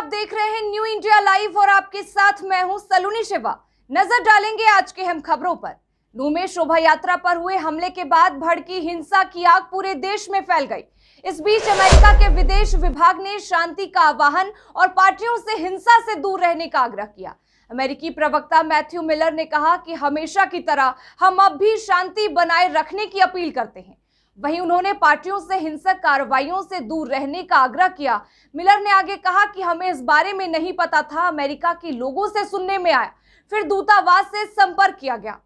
आप देख रहे हैं न्यू इंडिया लाइव और आपके साथ मैं हूं सलोनी शिवा। नजर डालेंगे आज के अहम खबरों पर। नूह में शोभा यात्रा पर हुए हमले के बाद भड़की हिंसा की आग पूरे देश में फैल गई। इस बीच अमेरिका के विदेश विभाग ने शांति का आह्वान और पार्टियों से हिंसा से दूर रहने का आग्रह किया। अमेरिकी प्रवक्ता मैथ्यू मिलर ने कहा कि हमेशा की तरह हम अब भी शांति बनाए रखने की अपील करते हैं। वहीं उन्होंने पार्टियों से हिंसक कार्रवाइयों से दूर रहने का आग्रह किया। मिलर ने आगे कहा कि हमें इस बारे में नहीं पता था, अमेरिका के लोगों से सुनने में आया, फिर दूतावास से संपर्क किया गया।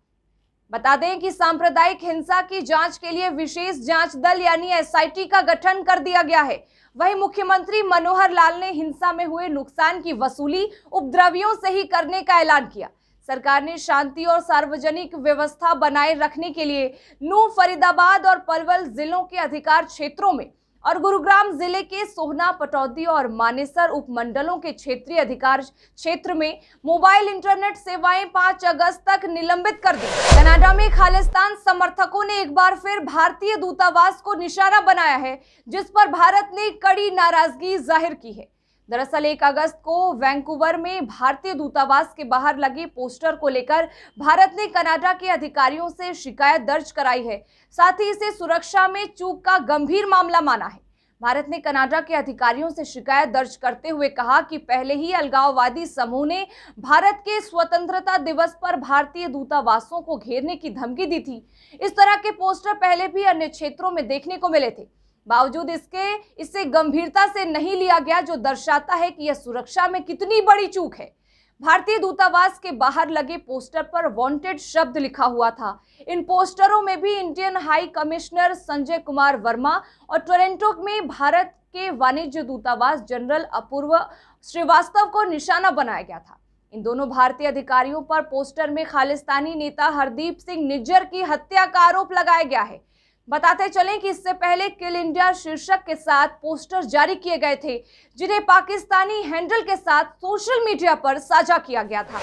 बता दें कि सांप्रदायिक हिंसा की जांच के लिए विशेष जांच दल यानी एसआईटी का गठन कर दिया गया है। वहीं मुख्यमंत्री मनोहर लाल ने हिंसा में हुए नुकसान की वसूली उपद्रवियों से ही करने का ऐलान किया। सरकार ने शांति और सार्वजनिक व्यवस्था बनाए रखने के लिए नूह, फरीदाबाद और पलवल जिलों के अधिकार क्षेत्रों में और गुरुग्राम जिले के सोहना, पटौदी और मानेसर उपमंडलों के क्षेत्रीय अधिकार क्षेत्र में मोबाइल इंटरनेट सेवाएं 5 अगस्त तक निलंबित कर दी। कनाडा में खालिस्तान समर्थकों ने एक बार फिर भारतीय दूतावास को निशाना बनाया है, जिस पर भारत ने कड़ी नाराजगी जाहिर की है। दरअसल 1 अगस्त को वैंकूवर में भारतीय दूतावास के बाहर लगे पोस्टर को लेकर भारत ने कनाडा के अधिकारियों से शिकायत दर्ज कराई है। साथ ही इसे सुरक्षा में चूक का गंभीर मामला माना है। भारत ने कनाडा के अधिकारियों से शिकायत दर्ज करते हुए कहा कि पहले ही अलगाववादी समूह ने भारत के स्वतंत्रता दिवस पर भारतीय दूतावासों को घेरने की धमकी दी थी। इस तरह के पोस्टर पहले भी अन्य क्षेत्रों में देखने को मिले थे। बावजूद इसके इसे गंभीरता से नहीं लिया गया, जो दर्शाता है कि यह सुरक्षा में कितनी बड़ी चूक है। भारतीय दूतावास के बाहर लगे पोस्टर पर वांटेड शब्द लिखा हुआ था। इन पोस्टरों में भी Indian high commissioner Sanjay Kumar Verma और टोरंटो में भारत के वाणिज्य दूतावास जनरल अपूर्व श्रीवास्तव को निशाना बनाया गया था। इन दोनों भारतीय अधिकारियों पर पोस्टर में खालिस्तानी नेता हरदीप सिंह निज्जर की हत्या का आरोप लगाया गया है। बताते चलें कि इससे पहले किल इंडिया शीर्षक के साथ पोस्टर जारी किए गए थे, जिन्हें पाकिस्तानी हैंडल के साथ सोशल मीडिया पर साझा किया गया था।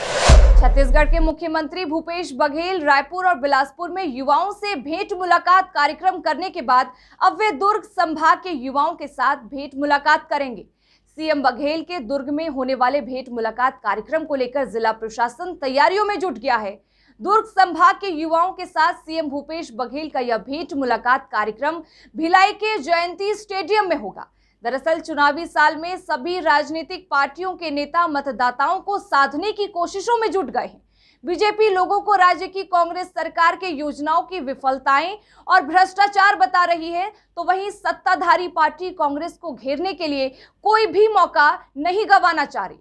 छत्तीसगढ़ के मुख्यमंत्री भूपेश बघेल रायपुर और बिलासपुर में युवाओं से भेंट मुलाकात कार्यक्रम करने के बाद अब वे दुर्ग संभाग के युवाओं के साथ भेंट मुलाकात करेंगे। सीएम बघेल के दुर्ग में होने वाले भेंट मुलाकात कार्यक्रम को लेकर जिला प्रशासन तैयारियों में जुट गया है। दुर्ग संभाग के युवाओं के साथ सीएम भूपेश बघेल का यह भेंट मुलाकात कार्यक्रम भिलाई के जयंती स्टेडियम में होगा। दरअसल चुनावी साल में सभी राजनीतिक पार्टियों के नेता मतदाताओं को साधने की कोशिशों में जुट गए हैं। बीजेपी लोगों को राज्य की कांग्रेस सरकार के योजनाओं की विफलताएं और भ्रष्टाचार बता रही है, तो वहीं सत्ताधारी पार्टी कांग्रेस को घेरने के लिए कोई भी मौका नहीं गंवाना चाह रही।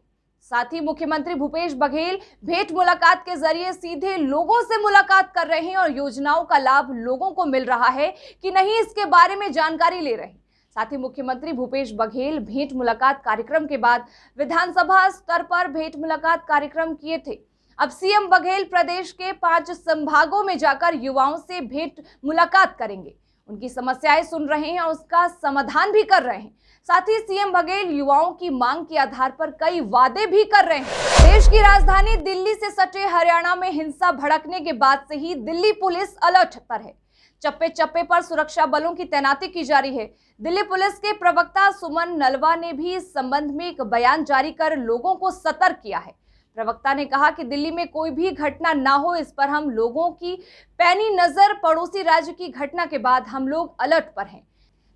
साथ ही मुख्यमंत्री भूपेश बघेल भेंट मुलाकात के जरिए सीधे लोगों से मुलाकात कर रहे हैं और योजनाओं का लाभ लोगों को मिल रहा है कि नहीं, इसके बारे में जानकारी ले रहे हैं। साथ ही मुख्यमंत्री भूपेश बघेल भेंट मुलाकात कार्यक्रम के बाद विधानसभा स्तर पर भेंट मुलाकात कार्यक्रम किए थे। अब सीएम बघेल प्रदेश के 5 संभागों में जाकर युवाओं से भेंट मुलाकात करेंगे, उनकी समस्याएं सुन रहे हैं और उसका समाधान भी कर रहे हैं। साथ ही सीएम बघेल युवाओं की मांग के आधार पर कई वादे भी कर रहे हैं। देश की राजधानी दिल्ली से सटे हरियाणा में हिंसा भड़कने के बाद से ही दिल्ली पुलिस अलर्ट पर है। चप्पे चप्पे पर सुरक्षा बलों की तैनाती की जा रही है। दिल्ली पुलिस के प्रवक्ता सुमन नलवा ने भी इस संबंध में एक बयान जारी कर लोगों को सतर्क किया है। प्रवक्ता ने कहा कि दिल्ली में कोई भी घटना ना हो, इस पर हम लोगों की पैनी नजर। पड़ोसी राज्य की घटना के बाद हम लोग अलर्ट पर हैं।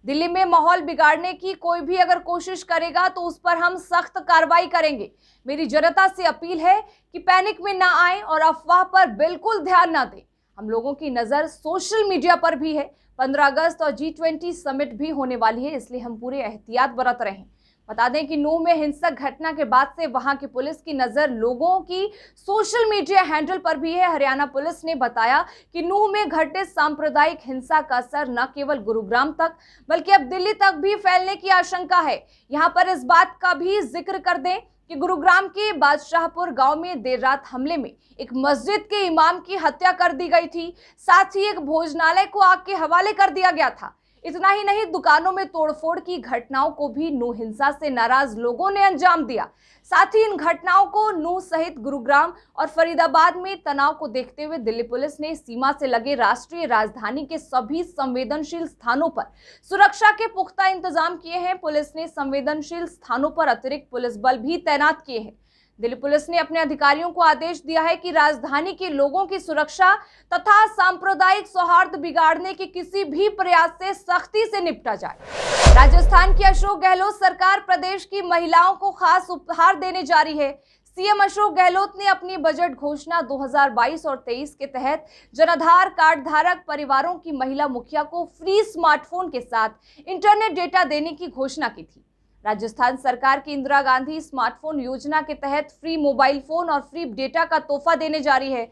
दिल्ली में माहौल बिगाड़ने की कोई भी अगर कोशिश करेगा तो उस पर हम सख्त कार्रवाई करेंगे। मेरी जनता से अपील है कि पैनिक में ना आए और अफवाह पर बिल्कुल ध्यान ना दें। हम लोगों की नज़र सोशल मीडिया पर भी है। 15 अगस्त और G20 समिट भी होने वाली है, इसलिए हम पूरे एहतियात बरत रहे हैं। बता दें कि नूह में हिंसक घटना के बाद से वहां की पुलिस की नजर लोगों की सोशल मीडिया हैंडल पर भी है। हरियाणा पुलिस ने बताया कि नूह में घटे सांप्रदायिक हिंसा का असर न केवल गुरुग्राम तक बल्कि अब दिल्ली तक भी फैलने की आशंका है। यहां पर इस बात का भी जिक्र कर दें कि गुरुग्राम के बादशाहपुर गांव में देर रात हमले में एक मस्जिद के इमाम की हत्या कर दी गई थी। साथ ही एक भोजनालय को आग के हवाले कर दिया गया था। इतना ही नहीं, दुकानों में तोड़फोड़ की घटनाओं को भी नूह हिंसा से नाराज लोगों ने अंजाम दिया। साथ ही इन घटनाओं को नूह सहित गुरुग्राम और फरीदाबाद में तनाव को देखते हुए दिल्ली पुलिस ने सीमा से लगे राष्ट्रीय राजधानी के सभी संवेदनशील स्थानों पर सुरक्षा के पुख्ता इंतजाम किए हैं। पुलिस ने संवेदनशील स्थानों पर अतिरिक्त पुलिस बल भी तैनात किए हैं। दिल्ली पुलिस ने अपने अधिकारियों को आदेश दिया है कि राजधानी के लोगों की सुरक्षा तथा सांप्रदायिक सौहार्द बिगाड़ने के किसी भी प्रयास से सख्ती से निपटा जाए। राजस्थान की अशोक गहलोत सरकार प्रदेश की महिलाओं को खास उपहार देने जा रही है। सीएम अशोक गहलोत ने अपनी बजट घोषणा 2022 और 23 के तहत जनाधार कार्ड धारक परिवारों की महिला मुखिया को फ्री स्मार्टफोन के साथ इंटरनेट डेटा देने की घोषणा की थी। राजस्थान सरकार की इंदिरा गांधी स्मार्टफोन योजना के तहत फ्री मोबाइल फोन और फ्री डेटा का तोहफा देने जा रही है।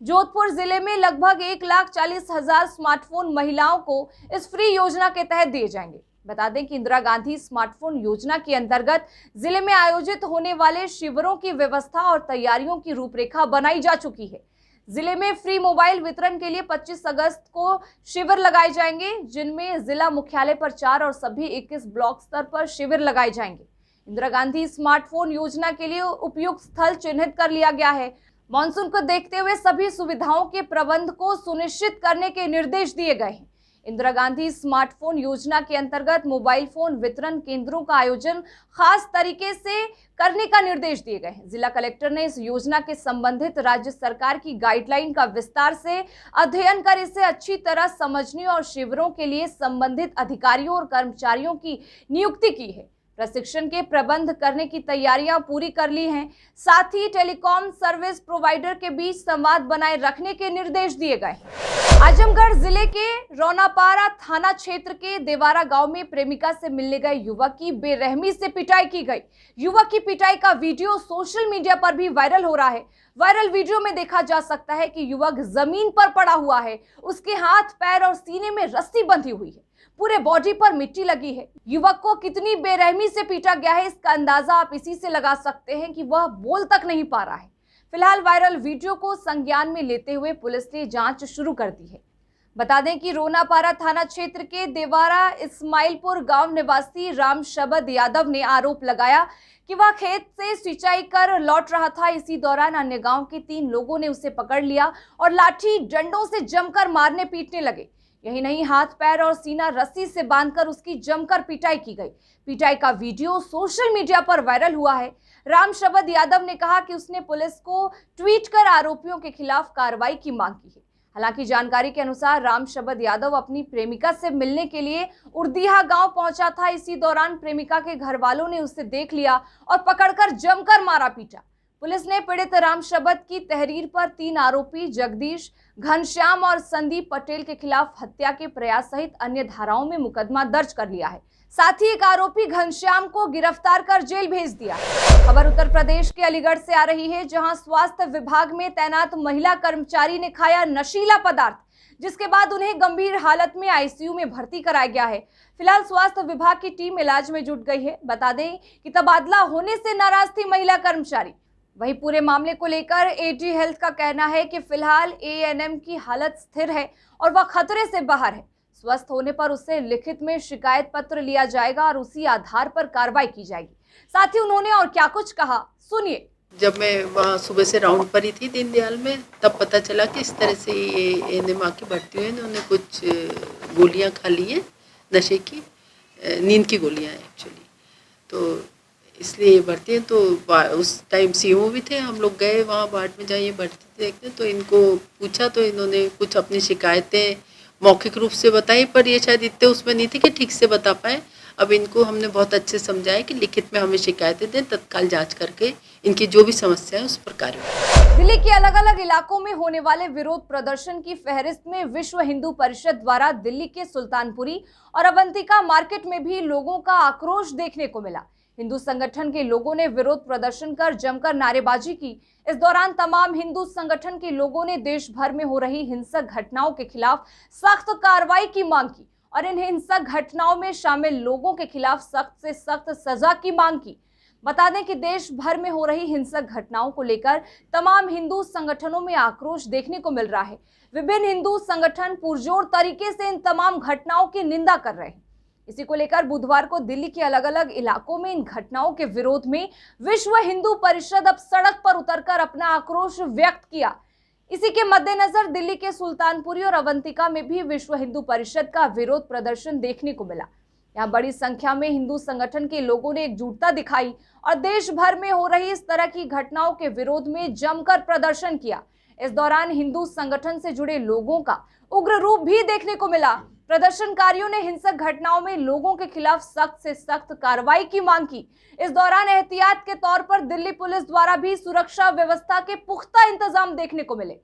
जोधपुर जिले में लगभग 1,40,000 स्मार्टफोन महिलाओं को इस फ्री योजना के तहत दिए जाएंगे। बता दें कि इंदिरा गांधी स्मार्टफोन योजना के अंतर्गत जिले में आयोजित होने वाले शिविरों की व्यवस्था और तैयारियों की रूपरेखा बनाई जा चुकी है। जिले में फ्री मोबाइल वितरण के लिए 25 अगस्त को शिविर लगाए जाएंगे, जिनमें जिला मुख्यालय पर 4 और सभी 21 ब्लॉक स्तर पर शिविर लगाए जाएंगे। इंदिरा गांधी स्मार्टफोन योजना के लिए उपयुक्त स्थल चिन्हित कर लिया गया है। मॉनसून को देखते हुए सभी सुविधाओं के प्रबंध को सुनिश्चित करने के निर्देश दिए गए हैं। इंदिरा गांधी स्मार्टफोन योजना के अंतर्गत मोबाइल फोन वितरण केंद्रों का आयोजन खास तरीके से करने का निर्देश दिए गए हैं। जिला कलेक्टर ने इस योजना के संबंधित राज्य सरकार की गाइडलाइन का विस्तार से अध्ययन कर इसे अच्छी तरह समझने और शिविरों के लिए संबंधित अधिकारियों और कर्मचारियों की नियुक्ति की है। प्रशिक्षण के प्रबंध करने की तैयारियां पूरी कर ली हैं। साथ ही टेलीकॉम सर्विस प्रोवाइडर के बीच संवाद बनाए रखने के निर्देश दिए गए हैं। आजमगढ़ जिले के रौनापारा थाना क्षेत्र के देवारा गांव में प्रेमिका से मिलने गए युवक की बेरहमी से पिटाई की गई। युवक की पिटाई का वीडियो सोशल मीडिया पर भी वायरल हो रहा है। वायरल वीडियो में देखा जा सकता है कि युवक जमीन पर पड़ा हुआ है। उसके हाथ, पैर और सीने में रस्सी बंधी हुई है। पूरे बॉडी पर मिट्टी लगी है। युवक को कितनी बेरहमी से पीटा गया है, इसका अंदाजा आप इसी से लगा सकते हैं कि वह बोल तक नहीं पा रहा है। फिलहाल वायरल वीडियो को संज्ञान में लेते हुए पुलिस ने जांच शुरू कर दी है। बता दें कि रोनापारा थाना क्षेत्र के देवारा इस्माइलपुर गांव निवासी राम शबद यादव ने आरोप लगाया कि वह खेत से सिंचाई कर लौट रहा था। इसी दौरान अन्य गांव के 3 लोगों ने उसे पकड़ लिया और लाठी डंडों से जमकर मारने पीटने लगे। यही नहीं, हाथ, पैर और सीना रस्सी से बांधकर उसकी जमकर पिटाई की गई। पिटाई का वीडियो सोशल मीडिया पर वायरल हुआ है। राम शबद यादव ने कहा कि उसने पुलिस को ट्वीट कर आरोपियों के खिलाफ कार्रवाई की मांग की है। हालांकि जानकारी के अनुसार राम शबद यादव अपनी प्रेमिका से मिलने के लिए उर्दीहा गांव पहुंचा था। इसी दौरान प्रेमिका के घर वालों ने उसे देख लिया और पकड़कर जमकर मारा पीटा। पुलिस ने पीड़ित राम शबद की तहरीर पर 3 आरोपी जगदीश, घनश्याम और संदीप पटेल के खिलाफ हत्या के प्रयास सहित अन्य धाराओं में मुकदमा दर्ज कर लिया है। साथ ही एक आरोपी घनश्याम को गिरफ्तार कर जेल भेज दिया। खबर उत्तर प्रदेश के अलीगढ़ से आ रही है, जहां स्वास्थ्य विभाग में तैनात महिला कर्मचारी ने खाया नशीला पदार्थ, जिसके बाद उन्हें गंभीर हालत में आईसीयू में भर्ती कराया गया है। फिलहाल स्वास्थ्य विभाग की टीम इलाज में जुट गई है। बता दें कि तबादला होने से नाराज थी महिला कर्मचारी। वहीं पूरे मामले को लेकर एजी हेल्थ का कहना है कि फिलहाल एएनएम की हालत स्थिर है और वह खतरे से बाहर है। स्वस्थ होने पर उससे लिखित में शिकायत पत्र लिया जाएगा और उसी आधार पर कार्रवाई की जाएगी। साथ ही उन्होंने और क्या कुछ कहा, सुनिए। जब मैं वहाँ सुबह से राउंड पर ही थी दीनदयाल में, तब पता चला कि इस तरह से ये एएनएम आके भर्ती हुए। इन्होंने कुछ गोलियाँ खा ली हैं, नशे की, नींद की गोलियाँ एक्चुअली, तो इसलिए भर्ती हैं। तो उस टाइम सीओ भी थे, हम लोग गए वहाँ वार्ड में, जहाँ ये भर्ती देखते, तो इनको पूछा तो इन्होंने कुछ अपनी शिकायतें मौखिक रूप से बताई, पर ये शायद इतने उसमें नहीं थी कि ठीक से बता पाए। अब इनको हमने बहुत अच्छे समझाया कि लिखित में हमें शिकायतें दें, तत्काल जांच करके इनकी जो भी समस्या है उस पर कार्रवाई। दिल्ली के अलग अलग इलाकों में होने वाले विरोध प्रदर्शन की फहरिस्त में विश्व हिंदू परिषद द्वारा दिल्ली के सुल्तानपुरी और अवंतिका मार्केट में भी लोगों का आक्रोश देखने को मिला। हिंदू संगठन के लोगों ने विरोध प्रदर्शन कर जमकर नारेबाजी की। इस दौरान तमाम हिंदू संगठन के लोगों ने देश भर में हो रही हिंसक घटनाओं के खिलाफ सख्त कार्रवाई की मांग की और इन हिंसक घटनाओं में शामिल लोगों के खिलाफ सख्त से सख्त सजा की मांग की। बता दें कि देश भर में हो रही हिंसक घटनाओं को लेकर तमाम हिंदू संगठनों में आक्रोश देखने को मिल रहा है। विभिन्न हिंदू संगठन पुरजोर तरीके से इन तमाम घटनाओं की निंदा कर रहे हैं। इसी को लेकर बुधवार को दिल्ली के अलग अलग इलाकों में इन घटनाओं के विरोध में विश्व हिंदू परिषद अब सड़क पर उतरकर अपना आक्रोश व्यक्त किया। इसी के मद्देनजर दिल्ली के सुल्तानपुरी और अवंतिका में भी विश्व हिंदू परिषद का विरोध प्रदर्शन देखने को मिला। यहाँ बड़ी संख्या में हिंदू संगठन के लोगों ने एकजुटता दिखाई और देश भर में हो रही इस तरह की घटनाओं के विरोध में जमकर प्रदर्शन किया। इस दौरान हिंदू संगठन से जुड़े लोगों का उग्र रूप भी देखने को मिला। प्रदर्शनकारियों ने हिंसक घटनाओं में लोगों के खिलाफ सख्त से सख्त कार्रवाई की मांग की। इस दौरान एहतियात के तौर पर दिल्ली पुलिस द्वारा भी सुरक्षा व्यवस्था के पुख्ता इंतजाम देखने को मिले।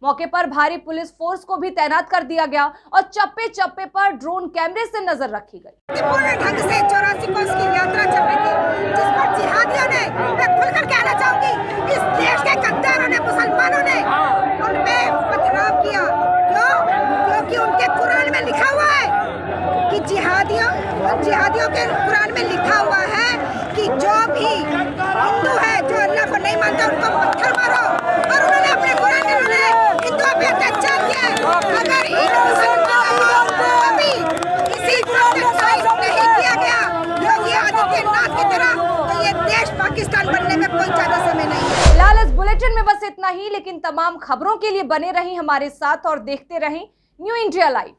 मौके पर भारी पुलिस फोर्स को भी तैनात कर दिया गया और चप्पे चप्पे पर ड्रोन कैमरे से नजर रखी गई। पूर्ण ढंग से 84 कोस की यात्रा चल रही थी, जिस पर जिहादियों ने, मैं खुलकर कहना चाहूंगी, इस देश के गद्दारों ने, मुसलमानों ने उन पे पथराव किया। क्यों? क्योंकि उनके कुरान में लिखा हुआ है कि जिहादियों के कुरान में लिखा हुआ है कि जो भी हिंदू है, जो अल्लाह को नहीं मानता, उनको पत्थर मारो। और उन्होंने अपने कुरान में हिंदुओं पे अत्याचार किया। अगर इन मुसलमानों को भी इसी नहीं किया गया योगी आदित्यनाथ की तरह, तो ये देश पाकिस्तान बनने में कोई ज्यादा समय नहीं है। फिलहाल इस बुलेटिन में बस इतना ही, लेकिन तमाम खबरों के लिए बने रहें हमारे साथ और देखते रहें न्यू इंडिया लाइव।